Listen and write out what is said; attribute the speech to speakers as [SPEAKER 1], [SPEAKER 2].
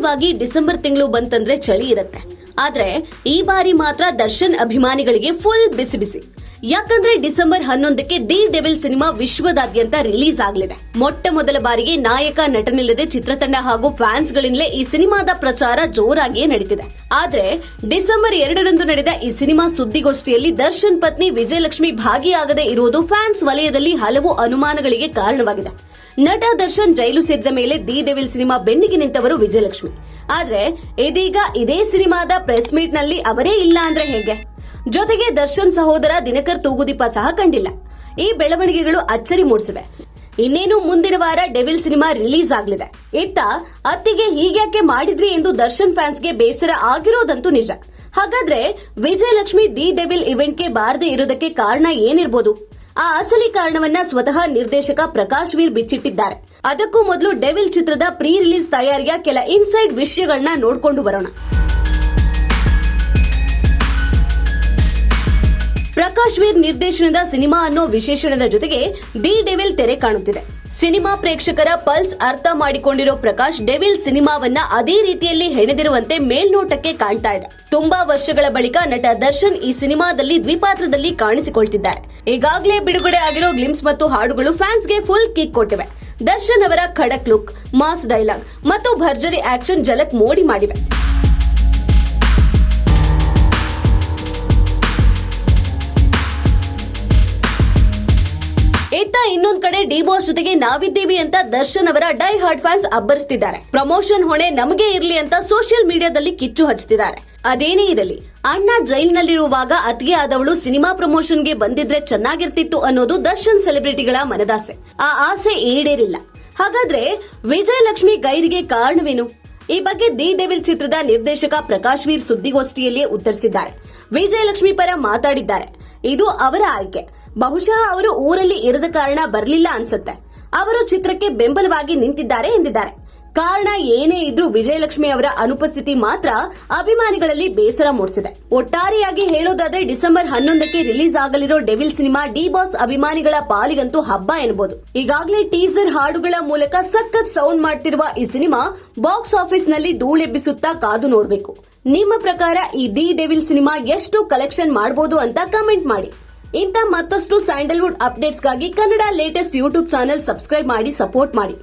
[SPEAKER 1] ಸಾಮಾನ್ಯವಾಗಿ ಡಿಸೆಂಬರ್ ತಿಂಗಳು ಬಂತಂದ್ರೆ ಚಳಿ ಇರುತ್ತೆ. ಆದ್ರೆ ಈ ಬಾರಿ ಮಾತ್ರ ದರ್ಶನ್ ಅಭಿಮಾನಿಗಳಿಗೆ ಫುಲ್ ಬಿಸಿ ಬಿಸಿ. ಯಾಕಂದ್ರೆ ಡಿಸೆಂಬರ್ 11ಕ್ಕೆ ದಿ ಡೆವಿಲ್ ಸಿನಿಮಾ ವಿಶ್ವದಾದ್ಯಂತ ರಿಲೀಸ್ ಆಗಲಿದೆ. ಮೊಟ್ಟ ಮೊದಲ ಬಾರಿಗೆ ನಾಯಕ ನಟನಿಲ್ಲದೆ ಚಿತ್ರತಂಡ ಹಾಗೂ ಫ್ಯಾನ್ಸ್ ಗಳಿಂದಲೇ ಈ ಸಿನಿಮಾದ ಪ್ರಚಾರ ಜೋರಾಗಿಯೇ ನಡೀತಿದೆ. ಆದ್ರೆ ಡಿಸೆಂಬರ್ 2ರಂದು ನಡೆದ ಈ ಸಿನಿಮಾ ಸುದ್ದಿಗೋಷ್ಠಿಯಲ್ಲಿ ದರ್ಶನ್ ಪತ್ನಿ ವಿಜಯಲಕ್ಷ್ಮಿ ಭಾಗಿಯಾಗದೆ ಇರುವುದು ಫ್ಯಾನ್ಸ್ ವಲಯದಲ್ಲಿ ಹಲವು ಅನುಮಾನಗಳಿಗೆ ಕಾರಣವಾಗಿದೆ. ನಟ ದರ್ಶನ್ ಜೈಲು ಸೇರಿದ ಮೇಲೆ ದಿ ಡೆವಿಲ್ ಸಿನಿಮಾ ಬೆನ್ನಿಗೆ ನಿಂತವರು ವಿಜಯಲಕ್ಷ್ಮಿ. ಆದ್ರೆ ಇದೀಗ ಇದೇ ಸಿನಿಮಾದ ಪ್ರೆಸ್ ಮೀಟ್ ನಲ್ಲಿ ಅವರೇ ಇಲ್ಲ ಅಂದ್ರೆ ಹೇಗೆ? ಜೊತೆಗೆ ದರ್ಶನ್ ಸಹೋದರ ದಿನಕರ್ ತೂಗುದೀಪ ಸಹ ಕಂಡಿಲ್ಲ. ಈ ಬೆಳವಣಿಗೆಗಳು ಅಚ್ಚರಿ ಮೂಡಿಸಿವೆ. ಇನ್ನೇನು ಮುಂದಿನ ವಾರ ಡೆವಿಲ್ ಸಿನಿಮಾ ರಿಲೀಸ್ ಆಗಲಿದೆ. ಇತ್ತ ಅತ್ತಿಗೆ ಹೀಗ್ಯಾಕೆ ಮಾಡಿದ್ರಿ ಎಂದು ದರ್ಶನ್ ಫ್ಯಾನ್ಸ್ಗೆ ಬೇಸರ ಆಗಿರೋದಂತೂ ನಿಜ. ಹಾಗಾದ್ರೆ ವಿಜಯಲಕ್ಷ್ಮಿ ದಿ ಡೆವಿಲ್ ಇವೆಂಟ್ಗೆ ಬಾರದೆ ಇರೋದಕ್ಕೆ ಕಾರಣ ಏನಿರಬಹುದು? ಆ ಅಸಲಿ ಕಾರಣವನ್ನ ಸ್ವತಃ ನಿರ್ದೇಶಕ ಪ್ರಕಾಶ್ ವೀರ್ ಬಿಚ್ಚಿಟ್ಟಿದ್ದಾರೆ. ಅದಕ್ಕೂ ಮೊದಲು ಡೆವಿಲ್ ಚಿತ್ರದ ಪ್ರೀ ರಿಲೀಸ್ ತಯಾರಿಯ ಕೆಲ ಇನ್ಸೈಡ್ ವಿಷಯಗಳನ್ನ ನೋಡ್ಕೊಂಡು ಬರೋಣ. ಪ್ರಕಾಶ್ ವೀರ್ ನಿರ್ದೇಶನದ ಸಿನಿಮಾ ಅನ್ನೋ ವಿಶೇಷಣದ ಜೊತೆಗೆ ದಿ ಡೆವಿಲ್ ತೆರೆ ಕಾಣುತ್ತಿದೆ. ಸಿನಿಮಾ ಪ್ರೇಕ್ಷಕರ ಪಲ್ಸ್ ಅರ್ಥ ಮಾಡಿಕೊಂಡಿರೋ ಪ್ರಕಾಶ್ ಡೆವಿಲ್ ಸಿನಿಮಾವನ್ನ ಅದೇ ರೀತಿಯಲ್ಲಿ ಹೆಣೆದಿರುವಂತೆ ಮೇಲ್ನೋಟಕ್ಕೆ ಕಾಣ್ತಾ ಇದೆ. ತುಂಬಾ ವರ್ಷಗಳ ಬಳಿಕ ನಟ ದರ್ಶನ್ ಈ ಸಿನಿಮಾದಲ್ಲಿ ದ್ವಿಪಾತ್ರದಲ್ಲಿ ಕಾಣಿಸಿಕೊಳ್ತಿದ್ದಾರೆ. ಈಗಾಗಲೇ ಬಿಡುಗಡೆ ಆಗಿರೋ ಗ್ಲಿಮ್ಸ್ ಮತ್ತು ಹಾಡುಗಳು ಫ್ಯಾನ್ಸ್ಗೆ ಫುಲ್ ಕಿಕ್ ಕೊಟ್ಟಿವೆ. ದರ್ಶನ್ ಅವರ ಖಡಕ್ ಲುಕ್, ಮಾಸ್ ಡೈಲಾಗ್ ಮತ್ತು ಭರ್ಜರಿ ಆಕ್ಷನ್ ಝಲಕ್ ಮೋಡಿ ಮಾಡಿವೆ. ಇತ್ತ ಇನ್ನೊಂದ್ ಕಡೆ ಡಿ ಬಾಸ್ ಜೊತೆಗೆ ನಾವಿದ್ದೀವಿ ಅಂತ ದರ್ಶನ್ ಅವರ ಡೈ ಹಾರ್ಡ್ ಫ್ಯಾನ್ಸ್ ಅಬ್ಬರಿಸುತ್ತಿದ್ದಾರೆ. ಪ್ರಮೋಷನ್ ಹೊಣೆ ನಮಗೆ ಇರ್ಲಿ ಅಂತ ಸೋಷಿಯಲ್ ಮೀಡಿಯಾದಲ್ಲಿ ಕಿಚ್ಚು ಹಚ್ಚುತ್ತಿದ್ದಾರೆ. ಅದೇನೇ ಇರಲಿ, ಅಣ್ಣ ಜೈಲಿನಲ್ಲಿರುವಾಗ ಅತಿಗೆ ಆದವಳು ಸಿನಿಮಾ ಪ್ರಮೋಷನ್ಗೆ ಬಂದಿದ್ರೆ ಚೆನ್ನಾಗಿರ್ತಿತ್ತು ಅನ್ನೋದು ದರ್ಶನ್ ಸೆಲೆಬ್ರಿಟಿಗಳ ಮನದಾಸೆ. ಆ ಆಸೆ ಈಡೇರಿಲ್ಲ. ಹಾಗಾದ್ರೆ ವಿಜಯಲಕ್ಷ್ಮಿ ಗೈರಿಗೆ ಕಾರಣವೇನು? ಈ ಬಗ್ಗೆ ದಿ ಡೆವಿಲ್ ಚಿತ್ರದ ನಿರ್ದೇಶಕ ಪ್ರಕಾಶ್ ವೀರ್ ಸುದ್ದಿಗೋಷ್ಠಿಯಲ್ಲಿಯೇ ಉತ್ತರಿಸಿದ್ದಾರೆ. ವಿಜಯಲಕ್ಷ್ಮಿ ಪರ ಮಾತಾಡಿದ್ದಾರೆ. ಇದು ಅವರ ಆಯ್ಕೆ. ಬಹುಶಃ ಅವರು ಊರಲ್ಲಿ ಇರದ ಕಾರಣ ಬರಲಿಲ್ಲ ಅನ್ಸುತ್ತೆ. ಅವರು ಚಿತ್ರಕ್ಕೆ ಬೆಂಬಲವಾಗಿ ನಿಂತಿದ್ದಾರೆ ಎಂದಿದ್ದಾರೆ. ಕಾರಣ ಏನೇ ಇದ್ರೂ ವಿಜಯಲಕ್ಷ್ಮಿ ಅವರ ಅನುಪಸ್ಥಿತಿ ಮಾತ್ರ ಅಭಿಮಾನಿಗಳಲ್ಲಿ ಬೇಸರ ಮೂಡಿಸಿದೆ. ಒಟ್ಟಾರೆಯಾಗಿ ಹೇಳೋದಾದ್ರೆ ಡಿಸೆಂಬರ್ 11ಕ್ಕೆ ರಿಲೀಸ್ ಆಗಲಿರೋ ಡೆವಿಲ್ ಸಿನಿಮಾ ಡಿ ಬಾಸ್ ಅಭಿಮಾನಿಗಳ ಪಾಲಿಗಂತೂ ಹಬ್ಬ ಎನ್ನಬಹುದು. ಈಗಾಗಲೇ ಟೀಸರ್ ಹಾಡುಗಳ ಮೂಲಕ ಸಖತ್ ಸೌಂಡ್ ಮಾಡ್ತಿರುವ ಈ ಸಿನಿಮಾ ಬಾಕ್ಸ್ ಆಫೀಸ್ ನಲ್ಲಿ ಧೂಳೆಬ್ಬಿಸುತ್ತಾ ಕಾದು ನೋಡಬೇಕು. ನಿಮ್ಮ ಪ್ರಕಾರ ಈ ದಿ ಡೆವಿಲ್ ಸಿನಿಮಾ ಎಷ್ಟು ಕಲೆಕ್ಷನ್ ಮಾಡಬಹುದು ಅಂತ ಕಮೆಂಟ್ ಮಾಡಿ. ಇಂಥ ಮತ್ತಷ್ಟು ಸ್ಯಾಂಡಲ್ವುಡ್ ಅಪ್ಡೇಟ್ಸ್ಗಾಗಿ Kannada latest YouTube channel subscribe ಮಾಡಿ ಸಪೋರ್ಟ್ ಮಾಡಿ.